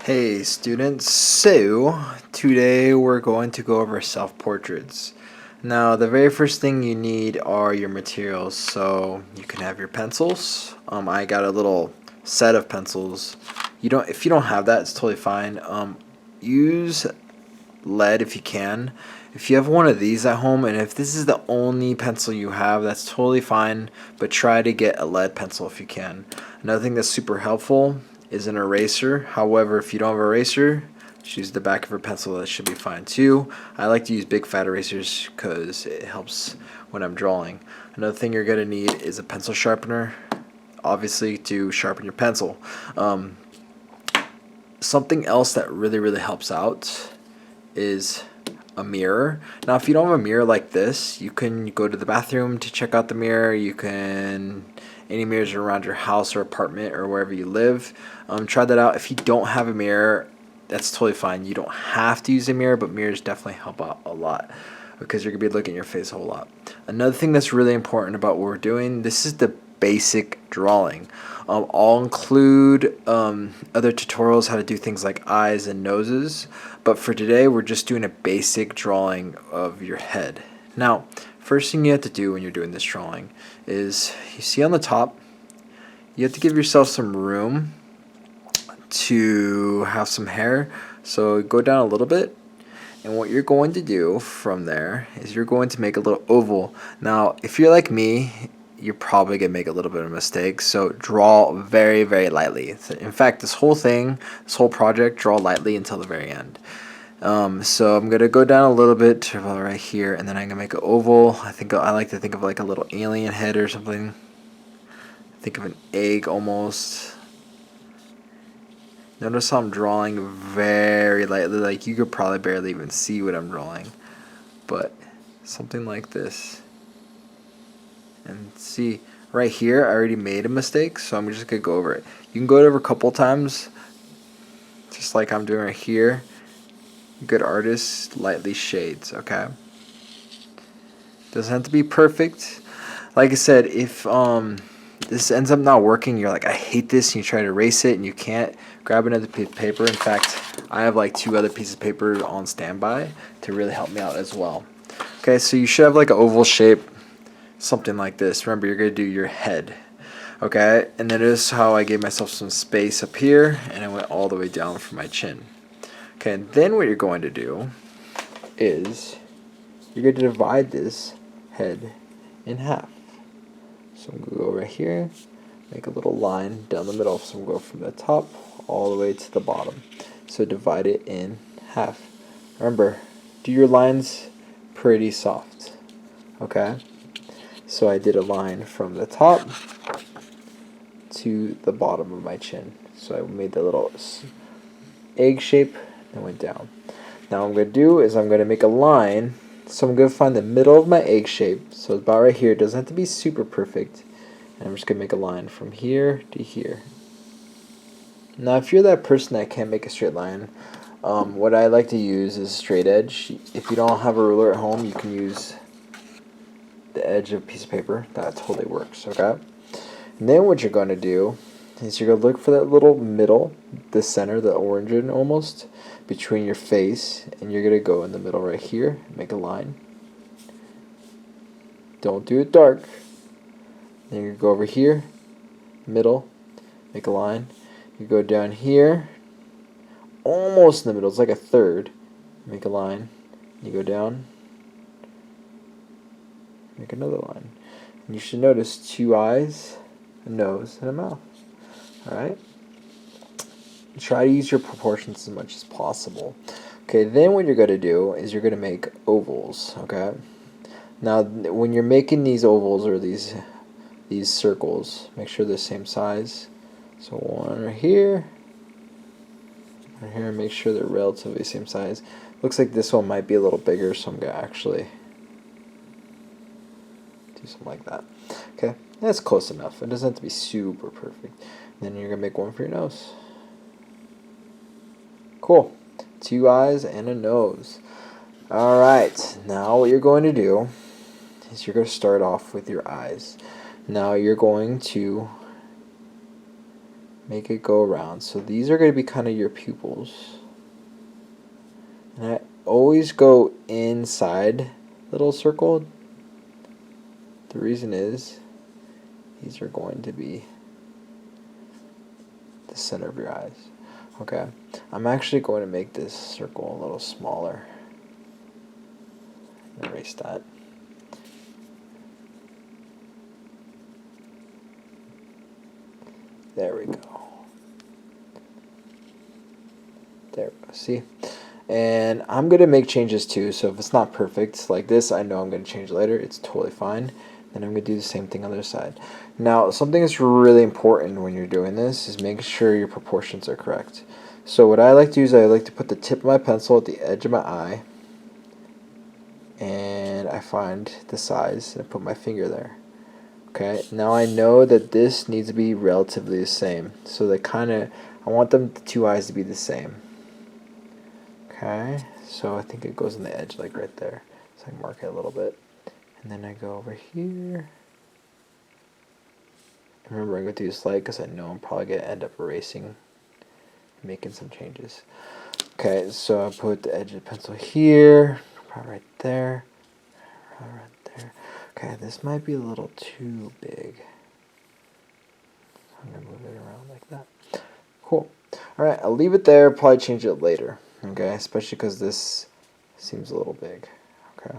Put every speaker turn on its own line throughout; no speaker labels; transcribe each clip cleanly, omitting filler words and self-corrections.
Hey students, so today we're going to go over self-portraits. Now the very first thing you need are your materials, so you can have your pencils. I got a little set of pencils. If you don't have that, it's totally fine. Use lead if you can. If you have one of these at home, and if this is the only pencil you have, that's totally fine, but try to get a lead pencil if you can. Another thing that's super helpful is an eraser. However, if you don't have an eraser, just use the back of your pencil. That should be fine too. I like to use big fat erasers because it helps when I'm drawing. Another thing you're going to need is a pencil sharpener, obviously, to sharpen your pencil. Something else that really helps out is a mirror. Now if you don't have a mirror like this, you can go to the bathroom to check out the mirror. You can, any mirrors around your house or apartment or wherever you live, try that out. If you don't have a mirror, that's totally fine. You don't have to use a mirror, but mirrors definitely help out a lot because you're gonna be looking at your face a whole lot. Another thing that's really important about what we're doing, this is the basic drawing. I'll include other tutorials how to do things like eyes and noses, but for today we're just doing a basic drawing of your head. Now, first thing you have to do when you're doing this drawing is, you see on the top, you have to give yourself some room to have some hair, so go down a little bit. And what you're going to do from there is you're going to make a little oval. Now, if you're like me, you're probably going to make a little bit of a mistake, so draw very lightly. In fact, this whole project, draw lightly until the very end. So I'm going to go down a little bit to right here, and then I'm going to make an oval. I like to think of like a little alien head or something. Think of an egg almost. Notice how I'm drawing very lightly, like you could probably barely even see what I'm drawing. But something like this. And see, right here, I already made a mistake, so I'm just going to go over it. You can go over a couple times, just like I'm doing right here. Good artist, lightly shades, okay? Doesn't have to be perfect. Like I said, if this ends up not working, you're like, I hate this, and you try to erase it, and you can't, grab another piece of paper. In fact, I have like 2 other pieces of paper on standby to really help me out as well. Okay, so you should have like an oval shape, something like this. Remember, you're going to do your head. Okay, and notice how I gave myself some space up here, and I went all the way down for my chin. Okay, and then what you're going to do is you're going to divide this head in half. So I'm going to go right here, make a little line down the middle. So I'm going to go from the top all the way to the bottom. So divide it in half. Remember, do your lines pretty soft. Okay? So I did a line from the top to the bottom of my chin. So I made the little egg shape and went down. Now what I'm going to do is I'm going to make a line. So I'm going to find the middle of my egg shape. So it's about right here. It doesn't have to be super perfect. And I'm just going to make a line from here to here. Now if you're that person that can't make a straight line, what I like to use is straight edge. If you don't have a ruler at home, you can use the edge of a piece of paper. That totally works, okay? And then what you're going to do is you're going to look for that little middle, the center, the origin almost, between your face, and you're going to go in the middle right here, make a line. Don't do it dark. Then you go over here, middle, make a line. You go down here, almost in the middle, it's like a third, make a line. You go down, make another line. And you should notice 2 eyes, a nose, and a mouth. Alright? Try to use your proportions as much as possible. Okay, then what you're going to do is you're going to make ovals, okay? Now, when you're making these ovals or these circles, make sure they're the same size. So one right here, make sure they're relatively the same size. Looks like this one might be a little bigger, so I'm going to actually do something like that. Okay, that's close enough. It doesn't have to be super perfect. Then you're going to make one for your nose. Cool. 2 eyes and a nose. Alright, now what you're going to do is you're going to start off with your eyes. Now you're going to make it go around. So these are going to be kind of your pupils. And I always go inside little circle. The reason is these are going to be the center of your eyes. Okay, I'm actually going to make this circle a little smaller. Erase that. There we go. There we go. See? And I'm going to make changes too. So if it's not perfect like this, I know I'm going to change later. It's totally fine. Then I'm going to do the same thing on the other side. Now, something that's really important when you're doing this is making sure your proportions are correct. So what I like to do is I like to put the tip of my pencil at the edge of my eye. And I find the size and I put my finger there. Okay, now I know that this needs to be relatively the same. So they I want the two eyes to be the same. Okay, so I think it goes on the edge like right there. So I mark it a little bit. And then I go over here. Remember, I'm going to do this light because I know I'm probably going to end up erasing, making some changes. Okay, so I put the edge of the pencil here, probably right there, probably right there. Okay, this might be a little too big. I'm going to move it around like that. Cool. Alright, I'll leave it there, probably change it later. Okay, especially because this seems a little big. Okay.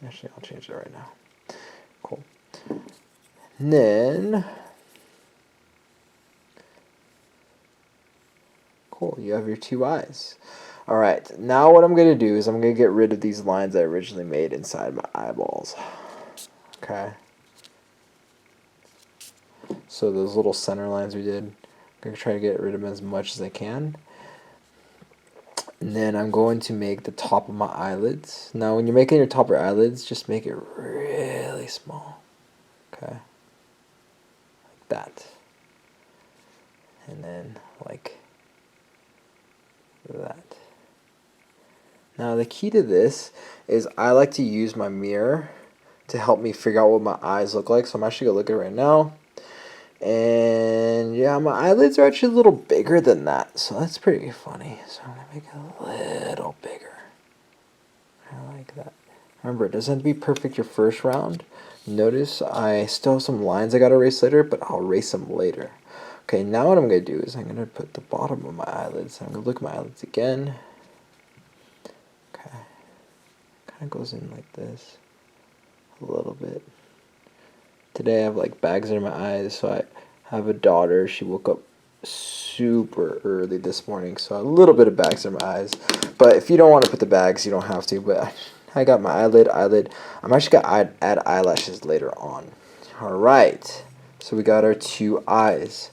Actually, I'll change it right now. Cool. And then, cool, you have your two eyes. Alright, now what I'm going to do is I'm going to get rid of these lines I originally made inside my eyeballs. Okay. So those little center lines we did, I'm going to try to get rid of them as much as I can. And then I'm going to make the top of my eyelids. Now when you're making your top of your eyelids, just make it really small. Okay. Like that. And then like that. Now the key to this is I like to use my mirror to help me figure out what my eyes look like. So I'm actually going to look at it right now. And yeah, my eyelids are actually a little bigger than that. So that's pretty funny. So I'm going to make it a little bigger. I like that. Remember, it doesn't have to be perfect your first round. Notice I still have some lines I got to erase later, but I'll erase them later. Okay, now what I'm going to do is I'm going to put the bottom of my eyelids. I'm going to look at my eyelids again. Okay. Kind of goes in like this. A little bit. Today I have like bags under my eyes, so I have a daughter. She woke up super early this morning, so a little bit of bags under my eyes. But if you don't want to put the bags, you don't have to. But I got my eyelid. I'm actually going to add eyelashes later on. Alright, so we got our two eyes.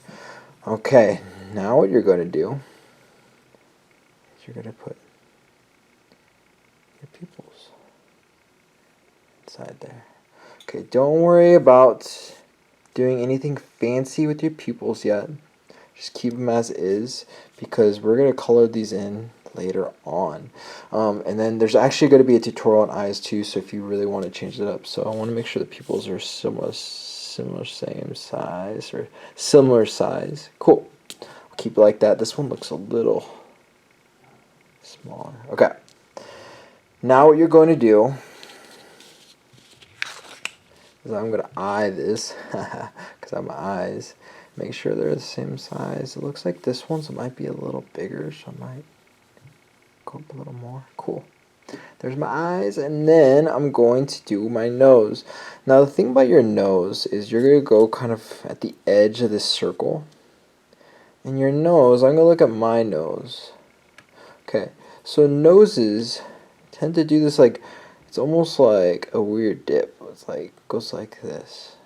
Okay, now what you're going to do is you're going to put your pupils inside there. Okay, don't worry about doing anything fancy with your pupils yet. Just keep them as is because we're going to color these in later on. And then there's actually going to be a tutorial on eyes too, so if you really want to change it up. So I want to make sure the pupils are similar same size or similar size. Cool. I'll keep it like that. This one looks a little smaller. Okay. Now what you're going to do is I'm going to eye this because I have my eyes. Make sure they're the same size. It looks like this one, so it might be a little bigger, so I might go up a little more. Cool. There's my eyes, and then I'm going to do my nose. Now, the thing about your nose is you're going to go kind of at the edge of this circle. And your nose, I'm going to look at my nose. Okay, so noses tend to do this like, it's almost like a weird dip. It's like, goes like this.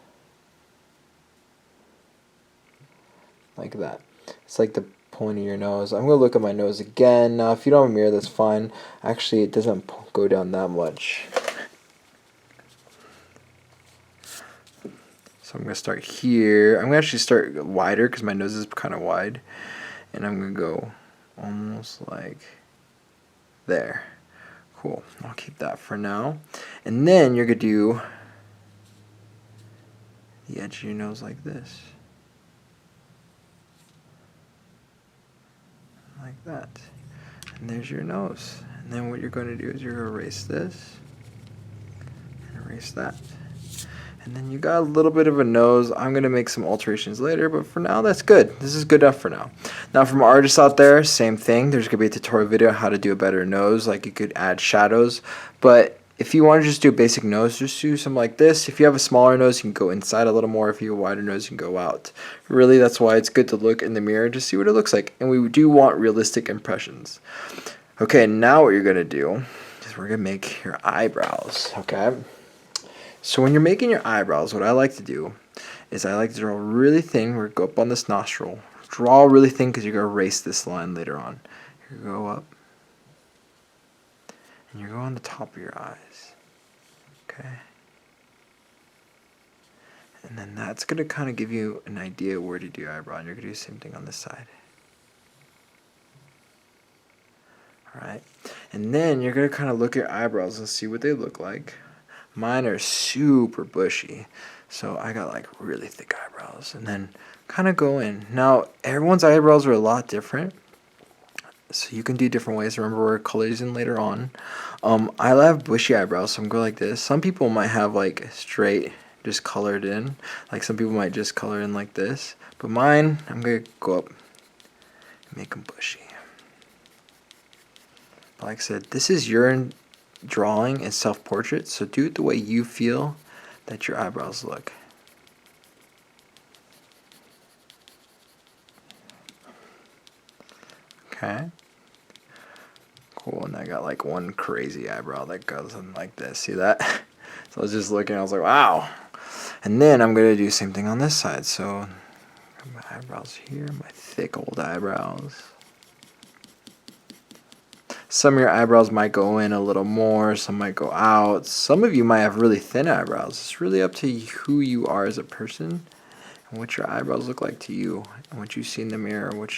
Like that. It's like the point of your nose. I'm going to look at my nose again. Now, if you don't have a mirror, that's fine. Actually, it doesn't go down that much. So I'm going to start here. I'm going to actually start wider because my nose is kind of wide. And I'm going to go almost like there. Cool. I'll keep that for now. And then you're going to do the edge of your nose like this. Like that. And there's your nose. And then what you're going to do is you're going to erase this and erase that. And then you got a little bit of a nose. I'm going to make some alterations later, but for now, that's good. This is good enough for now. Now, from artists out there, same thing. There's going to be a tutorial video on how to do a better nose. Like, you could add shadows. But if you want to just do a basic nose, just do something like this. If you have a smaller nose, you can go inside a little more. If you have a wider nose, you can go out. Really, that's why it's good to look in the mirror to see what it looks like. And we do want realistic impressions. Okay, now what you're going to do is we're going to make your eyebrows, okay? So when you're making your eyebrows, what I like to do is I like to draw really thin. We're going to go up on this nostril. Draw really thin because you're going to erase this line later on. You go up. And you go on the top of your eyes. Okay? And then that's going to kind of give you an idea where to do your eyebrow. And you're going to do the same thing on this side. Alright? And then you're going to kind of look at your eyebrows and see what they look like. Mine are super bushy, so I got like really thick eyebrows, and then kind of go in. Now, everyone's eyebrows are a lot different, so you can do different ways. Remember, we're colors in later on. I have bushy eyebrows, so I'm going like this. Some people might have like straight, just colored in. Like some people might just color in like this, but mine, I'm going to go up and make them bushy. But like I said, this is your drawing and self-portrait, so do it the way you feel that your eyebrows look. Okay. Cool, and I got like one crazy eyebrow that goes in like this. See that? So I was just looking, I was like, wow. And then I'm gonna do the same thing on this side. So my eyebrows here, my thick old eyebrows. Some of your eyebrows might go in a little more, some might go out. Some of you might have really thin eyebrows. It's really up to who you are as a person and what your eyebrows look like to you and what you see in the mirror, what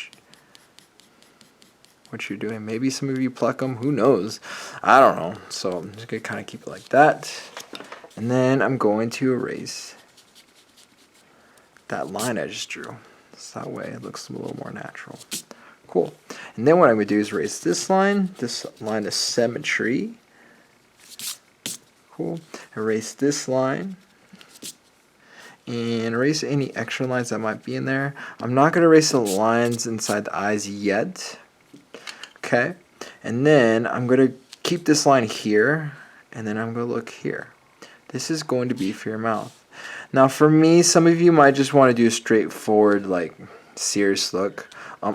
you're doing. Maybe some of you pluck them, who knows? I don't know. So I'm just going to kind of keep it like that. And then I'm going to erase that line I just drew. So that way it looks a little more natural. Cool. And then what I'm going to do is erase this line of symmetry. Cool. Erase this line. And erase any extra lines that might be in there. I'm not going to erase the lines inside the eyes yet. Okay. And then I'm going to keep this line here. And then I'm going to look here. This is going to be for your mouth. Now for me, some of you might just want to do a straightforward, like, serious look.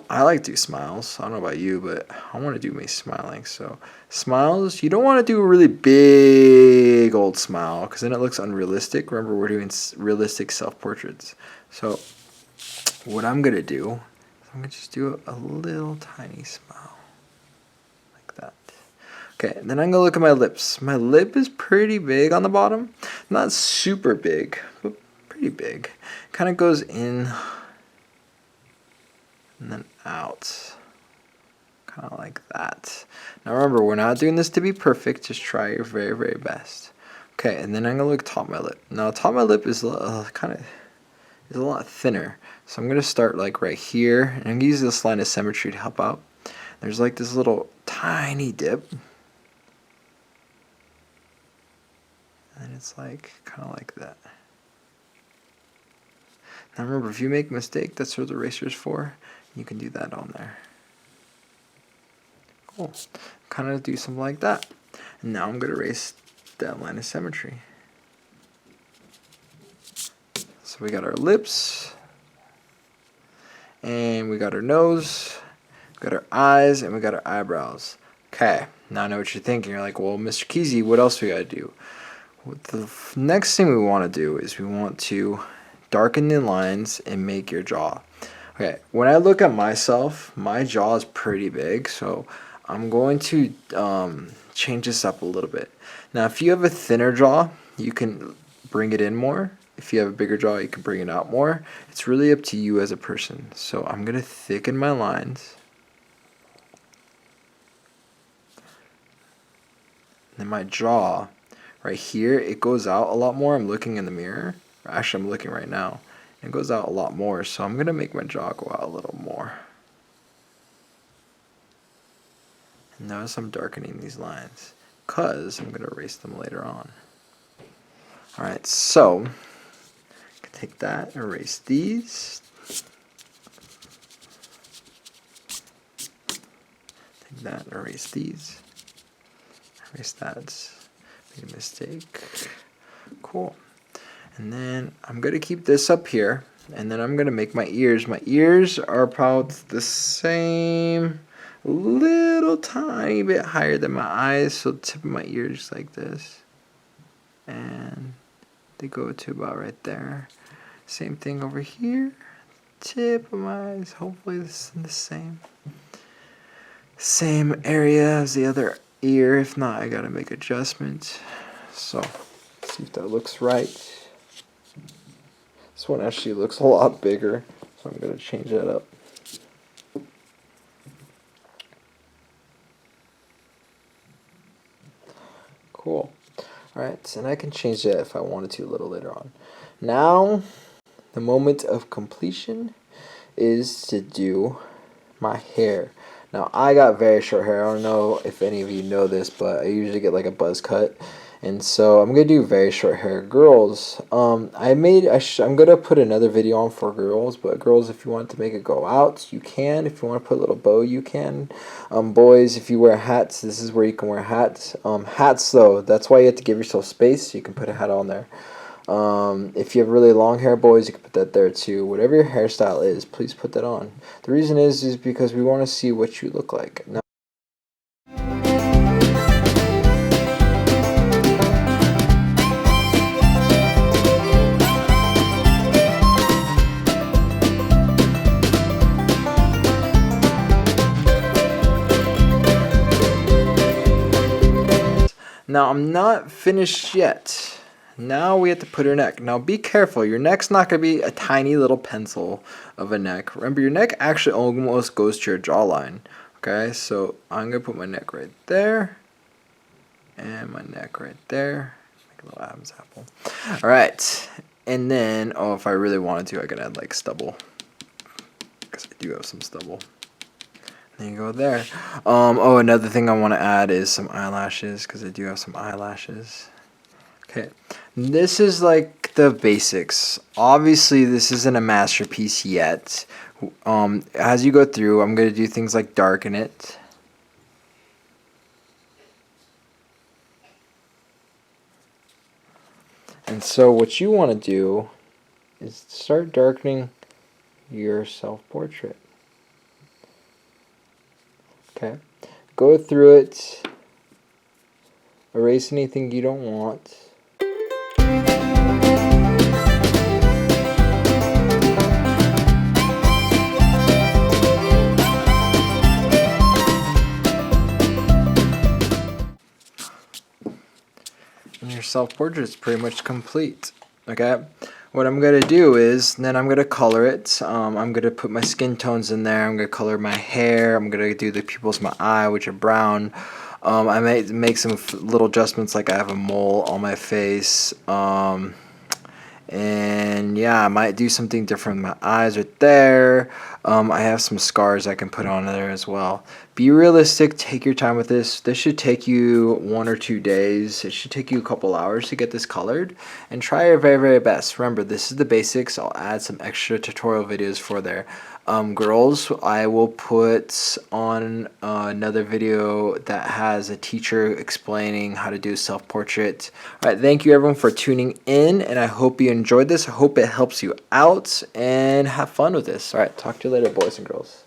I like to do smiles. I don't know about you, but I want to do me smiling. So smiles, you don't want to do a really big old smile because then it looks unrealistic. Remember, we're doing realistic self-portraits. So what I'm going to do is I'm going to just do a little tiny smile like that. Okay, and then I'm going to look at my lips. My lip is pretty big on the bottom. Not super big, but pretty big. Kind of goes in and then out, kind of like that. Now remember, we're not doing this to be perfect, just try your very, very best. Okay, and then I'm going to look top of my lip. Now top of my lip is a lot thinner, so I'm going to start like right here, and I'm going to use this line of symmetry to help out. There's like this little tiny dip, and it's like kind of like that. Now remember, if you make a mistake, that's what the eraser's for. You can do that on there. Cool. Kind of do something like that. And now I'm going to erase that line of symmetry. So we got our lips, and we got our nose, we got our eyes, and we got our eyebrows. Okay, now I know what you're thinking. You're like, well, Mr. Keezy, what else we got to do? The next thing we want to do is we want to darken the lines and make your jaw. Okay, when I look at myself, my jaw is pretty big, so I'm going to change this up a little bit. Now, if you have a thinner jaw, you can bring it in more. If you have a bigger jaw, you can bring it out more. It's really up to you as a person. So I'm going to thicken my lines. And then my jaw, right here, it goes out a lot more. I'm looking in the mirror. Actually, I'm looking right now. It goes out a lot more, so I'm going to make my jaw go out a little more. And notice I'm darkening these lines because I'm going to erase them later on. Alright, so take that, erase these. Take that, erase these. Erase that. Made a mistake. Cool. And then I'm going to keep this up here. And then I'm going to make my ears. My ears are about the same, little tiny bit higher than my eyes. So the tip of my ears like this. And they go to about right there. Same thing over here. Tip of my eyes. Hopefully this is the same area as the other ear. If not, I gotta make adjustments. So, see if that looks right. This one actually looks a lot bigger, so I'm gonna change that up. Cool. Alright, and I can change that if I wanted to a little later on. Now, the moment of completion is to do my hair. Now, I got very short hair. I don't know if any of you know this, but I usually get like a buzz cut. And so I'm going to do very short hair. Girls, I'm going to put another video on for girls. But girls, if you want to make it go out, you can. If you want to put a little bow, you can. Boys, if you wear hats, this is where you can wear hats. Hats, though, that's why you have to give yourself space so you can put a hat on there. If you have really long hair, boys, you can put that there too. Whatever your hairstyle is, please put that on. The reason is because we want to see what you look like. Now, I'm not finished yet. Now we have to put her neck. Now be careful. Your neck's not going to be a tiny little pencil of a neck. Remember, your neck actually almost goes to your jawline. Okay, so I'm going to put my neck right there. And my neck right there. Make a little Adam's apple. Alright. And then, if I really wanted to, I could add like stubble. Because I do have some stubble. There you go there. Another thing I want to add is some eyelashes, because I do have some eyelashes. Okay, this is like the basics. Obviously, this isn't a masterpiece yet. As you go through, I'm going to do things like darken it. And so what you want to do is start darkening your self-portrait. Okay, go through it, erase anything you don't want. And your self-portrait is pretty much complete. Okay, what I'm going to do is, then I'm going to color it. I'm going to put my skin tones in there. I'm going to color my hair. I'm going to do the pupils of my eye, which are brown. I might make some little adjustments, like I have a mole on my face. And yeah, I might do something different with my eyes right there. I have some scars I can put on there as well. Be realistic, take your time with this. This should take you 1 or 2 days. It should take you a couple hours to get this colored. And try your very, very best. Remember, this is the basics. I'll add some extra tutorial videos for there. Girls, I will put on another video that has a teacher explaining how to do self-portrait. Alright, thank you everyone for tuning in, and I hope you enjoyed this. I hope it helps you out, and have fun with this. Alright, talk to you later, boys and girls.